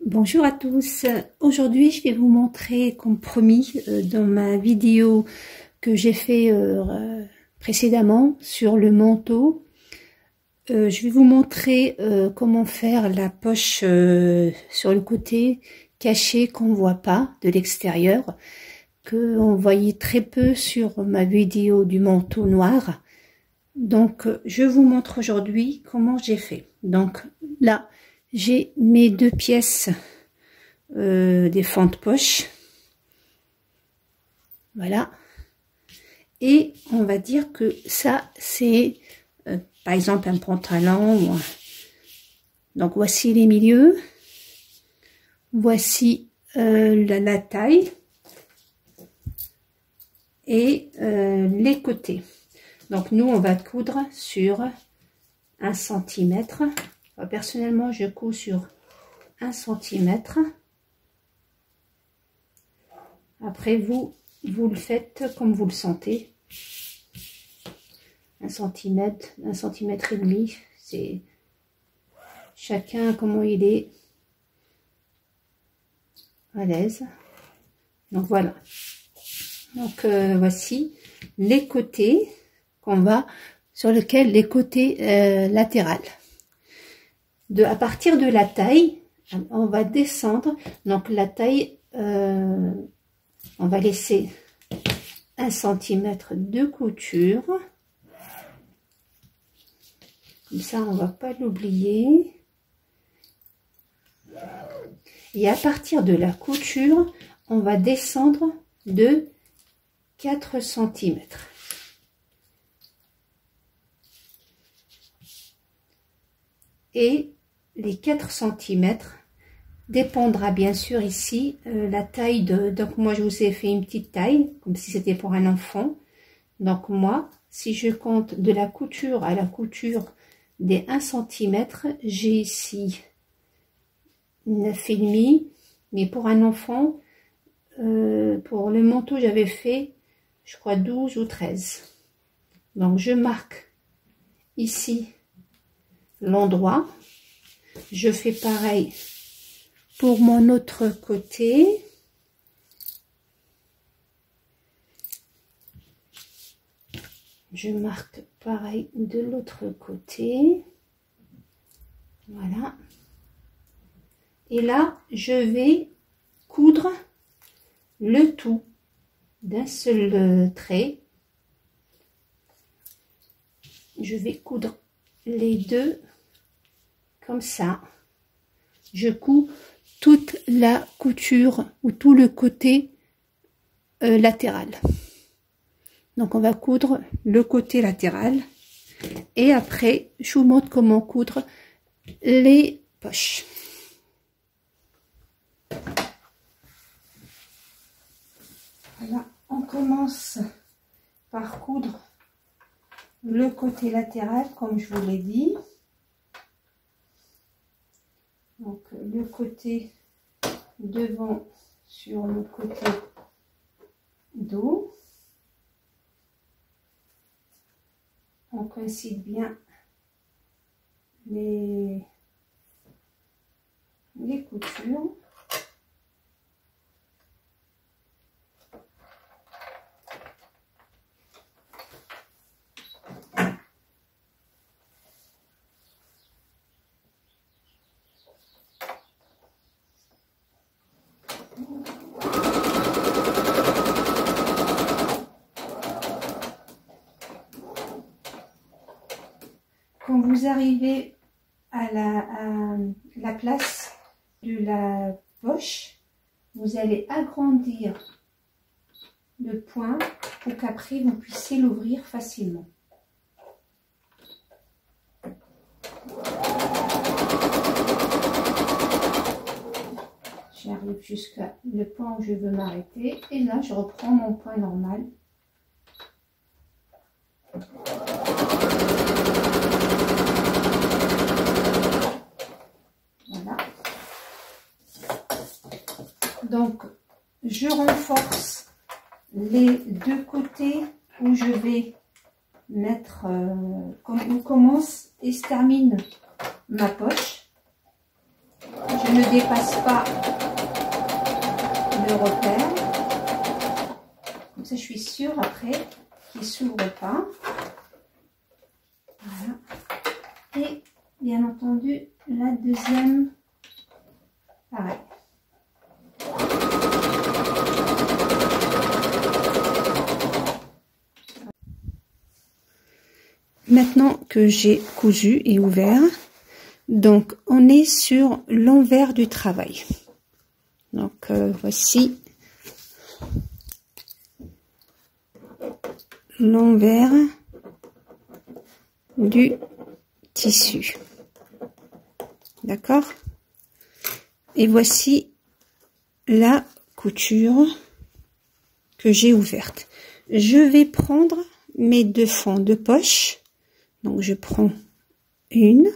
Bonjour à tous, aujourd'hui je vais vous montrer comme promis dans ma vidéo que j'ai fait précédemment sur le manteau. Je vais vous montrer comment faire la poche sur le côté caché qu'on ne voit pas de l'extérieur, que on voyait très peu sur ma vidéo du manteau noir. Donc je vous montre aujourd'hui comment j'ai fait. Donc là j'ai mes deux pièces des fonds de poche, voilà, et on va dire que ça c'est par exemple un pantalon donc voici les milieux, voici la taille et les côtés. Donc nous on va coudre sur 1 cm. Personnellement je couds sur 1 cm. Après vous le faites comme vous le sentez. 1 cm, 1 cm et demi, c'est chacun comment il est à l'aise. Donc voilà. Donc voici les côtés qu'on va sur lequel les côtés latérales. À partir de la taille, on va descendre. Donc la taille, on va laisser 1 cm de couture. Comme ça, on va pas l'oublier. Et à partir de la couture, on va descendre de 4 cm. Et les 4 cm dépendra bien sûr ici la taille de... Donc moi je vous ai fait une petite taille, comme si c'était pour un enfant. Donc moi, si je compte de la couture à la couture des 1 cm, j'ai ici 9,5. Mais pour un enfant, pour le manteau j'avais fait, je crois 12 ou 13. Donc je marque ici l'endroit. Je fais pareil pour mon autre côté. Je marque pareil de l'autre côté. Voilà. Et là, je vais coudre le tout d'un seul trait. Je vais coudre les deux comme ça. Je couds toute la couture ou tout le côté latéral. Donc on va coudre le côté latéral et après je vous montre comment coudre les poches. Voilà, on commence par coudre le côté latéral comme je vous l'ai dit. Donc le côté devant sur le côté dos. On coïncide bien les coutures. Quand vous arrivez à la place de la poche, vous allez agrandir le point pour qu'après vous puissiez l'ouvrir facilement. J'arrive jusqu'à le point où je veux m'arrêter et là je reprends mon point normal. Voilà. Donc je renforce les deux côtés où je vais mettre où commence et se termine ma poche. Je ne dépasse pas le repère. Comme ça, je suis sûre après qu'il ne s'ouvre pas. Voilà. Et bien entendu, la deuxième, pareil. Maintenant que j'ai cousu et ouvert, donc on est sur l'envers du travail. Donc voici l'envers du tissu. D'accord? Et voici la couture que j'ai ouverte. Je vais prendre mes deux fonds de poche. Donc je prends une.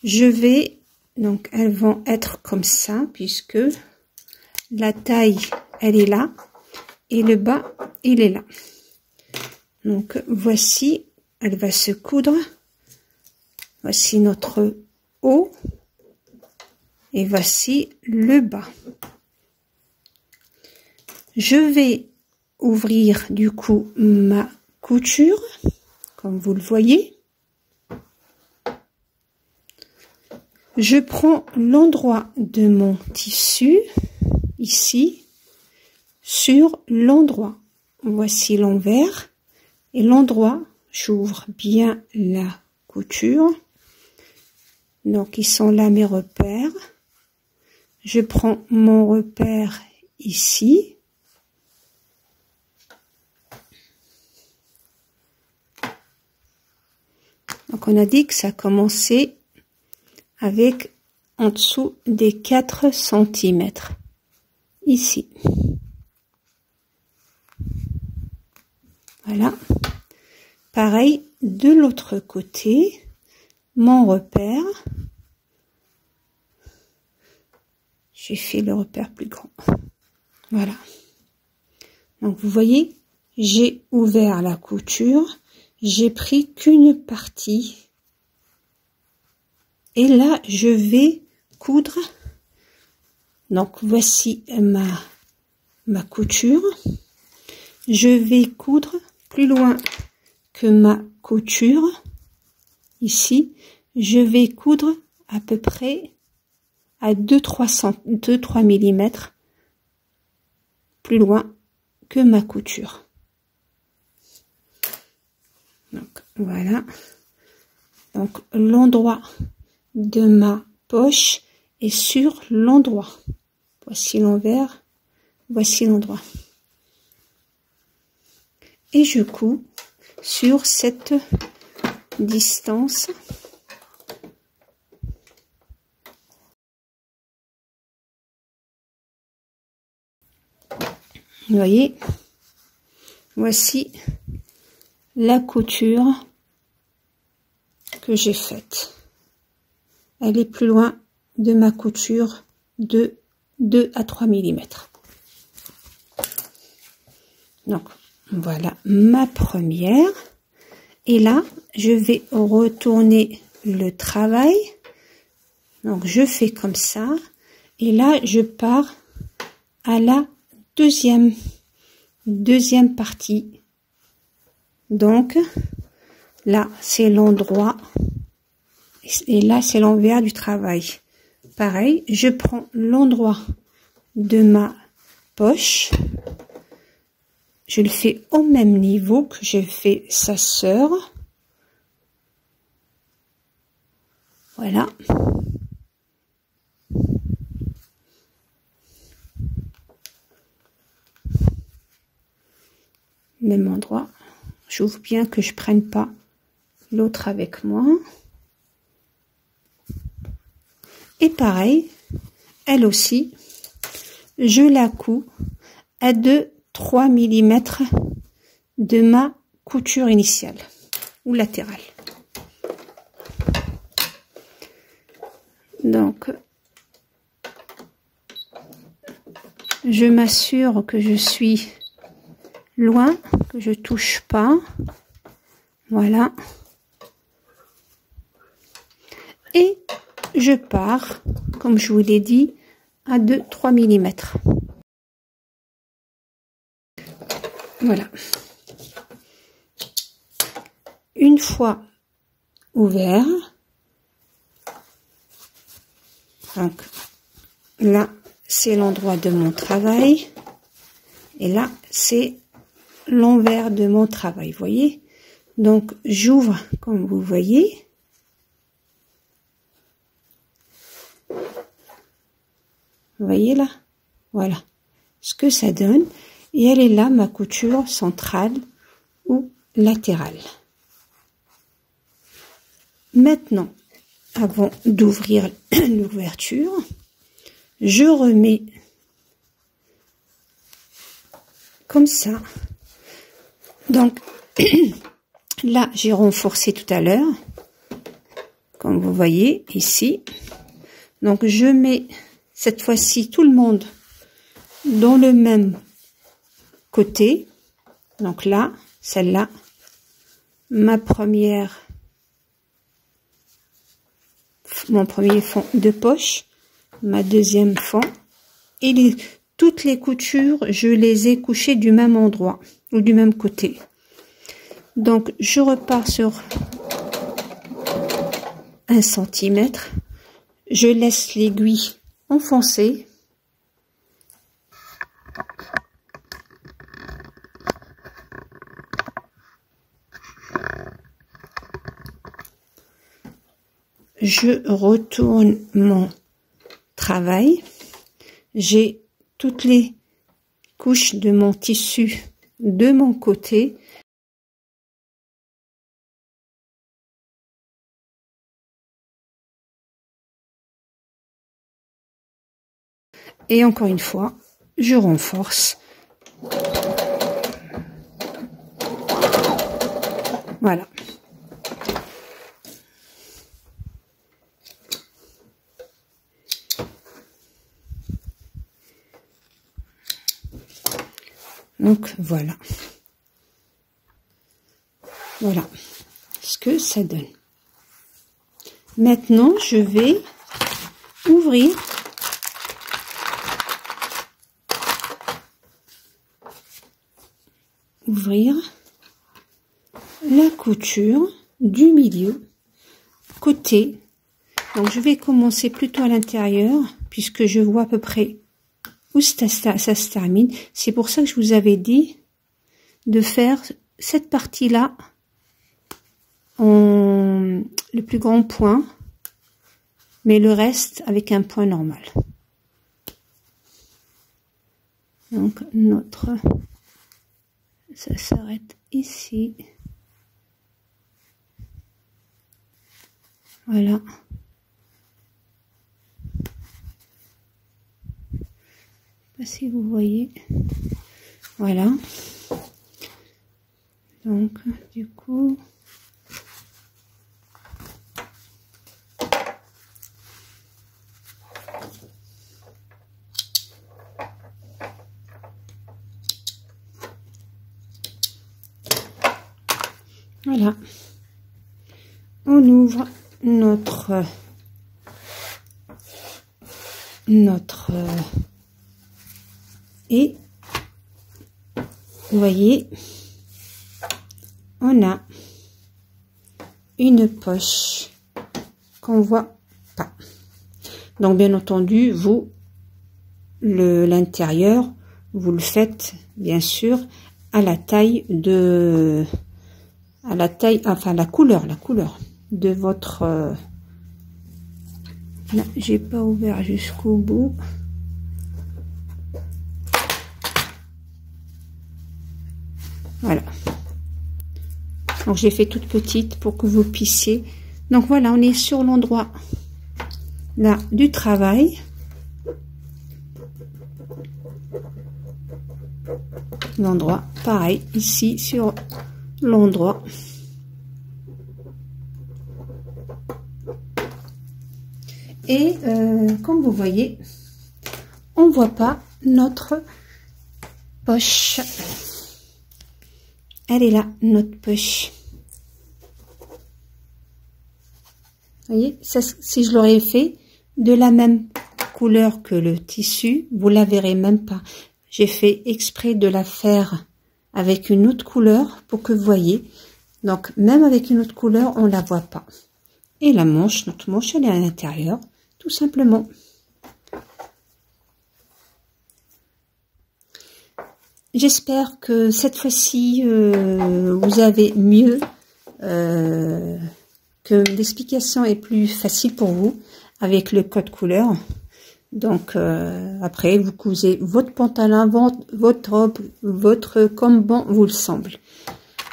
Je vais, donc elles vont être comme ça puisque la taille elle est là et le bas il est là. Donc voici, elle va se coudre. Voici notre haut et voici le bas. Je vais ouvrir du coup ma couture, comme vous le voyez. Je prends l'endroit de mon tissu, ici, sur l'endroit. Voici l'envers et l'endroit, j'ouvre bien la couture. Donc, ils sont là mes repères. Je prends mon repère ici. Donc, on a dit que ça commençait avec en dessous des 4 cm. Ici. Voilà. Pareil, de l'autre côté, mon repère. J'ai fait le repère plus grand. Voilà. Donc, vous voyez, j'ai ouvert la couture. J'ai pris qu'une partie et là je vais coudre. Donc voici ma couture. Je vais coudre plus loin que ma couture. Ici, je vais coudre à peu près à 2-3 mm plus loin que ma couture. Donc voilà, donc l'endroit de ma poche est sur l'endroit. Voici l'envers, voici l'endroit. Et je couds sur cette distance. Vous voyez, voici la couture que j'ai faite. Elle est plus loin de ma couture de 2 à 3 mm. Donc voilà ma première. Et là, je vais retourner le travail. Donc je fais comme ça. Et là, je pars à la deuxième partie. Donc là c'est l'endroit et là c'est l'envers du travail. Pareil, je prends l'endroit de ma poche, je le fais au même niveau que j'ai fait sa sœur. Voilà. Même endroit. J'ouvre bien que je prenne pas l'autre avec moi. Et pareil, elle aussi, je la couds à 2-3 mm de ma couture initiale ou latérale. Donc, je m'assure que je suis loin, que je touche pas. Voilà. Et je pars, comme je vous l'ai dit, à 2-3 mm. Voilà. Une fois ouvert, donc là c'est l'endroit de mon travail et là c'est l'envers de mon travail, vous voyez. Donc j'ouvre comme vous voyez. Vous voyez là, voilà ce que ça donne. Et elle est là ma couture centrale ou latérale. Maintenant, avant d'ouvrir l'ouverture, je remets comme ça. Donc là, j'ai renforcé tout à l'heure, comme vous voyez ici. Donc je mets cette fois-ci tout le monde dans le même côté. Donc là, celle-là, mon premier fond de poche, ma deuxième fond, et toutes les coutures, je les ai couchées du même endroit ou du même côté. Donc je repars sur 1 cm, je laisse l'aiguille enfoncer. Je retourne mon travail. J'ai toutes les couches de mon tissu de mon côté. Et encore une fois, je renforce. Voilà. Donc voilà. Voilà ce que ça donne. Maintenant, je vais ouvrir la couture du milieu côté. Donc je vais commencer plutôt à l'intérieur puisque je vois à peu près où ça se termine. C'est pour ça que je vous avais dit de faire cette partie-là en le plus grand point, mais le reste avec un point normal. Donc ça s'arrête ici. Voilà. Je sais pas si vous voyez. Voilà. Donc du coup, voilà, on ouvre notre et vous voyez, on a une poche qu'on voit pas. Donc bien entendu, vous l'intérieur, vous le faites bien sûr à la taille enfin la couleur de votre là, j'ai pas ouvert jusqu'au bout. Voilà. Donc j'ai fait toute petite pour que vous puissiez. Donc voilà, on est sur l'endroit là du travail. L'endroit, pareil, ici sur l'endroit. Et comme vous voyez, on voit pas notre poche. Elle est là, notre poche. Vous voyez, ça, si je l'aurais fait de la même couleur que le tissu, vous la verrez même pas. J'ai fait exprès de la faire avec une autre couleur pour que vous voyez. Donc, même avec une autre couleur, on la voit pas. Et la manche, notre manche, elle est à l'intérieur, tout simplement. J'espère que cette fois-ci, vous avez mieux, que l'explication est plus facile pour vous avec le code couleur. Donc, après, vous cousez votre pantalon, votre robe, votre comme bon vous le semble.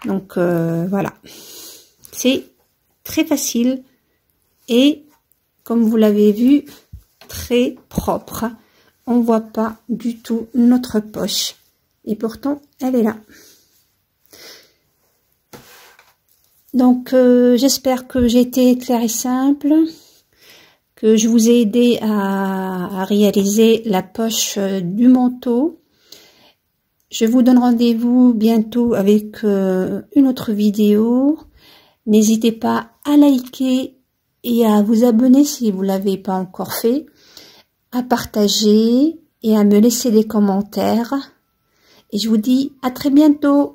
Donc, voilà. C'est très facile et, comme vous l'avez vu, très propre. On voit pas du tout notre poche. Et pourtant, elle est là. Donc, j'espère que j'ai été claire et simple, que je vous ai aidé à réaliser la poche du manteau. Je vous donne rendez-vous bientôt avec une autre vidéo. N'hésitez pas à liker et à vous abonner si vous ne l'avez pas encore fait, à partager et à me laisser des commentaires. Et je vous dis à très bientôt.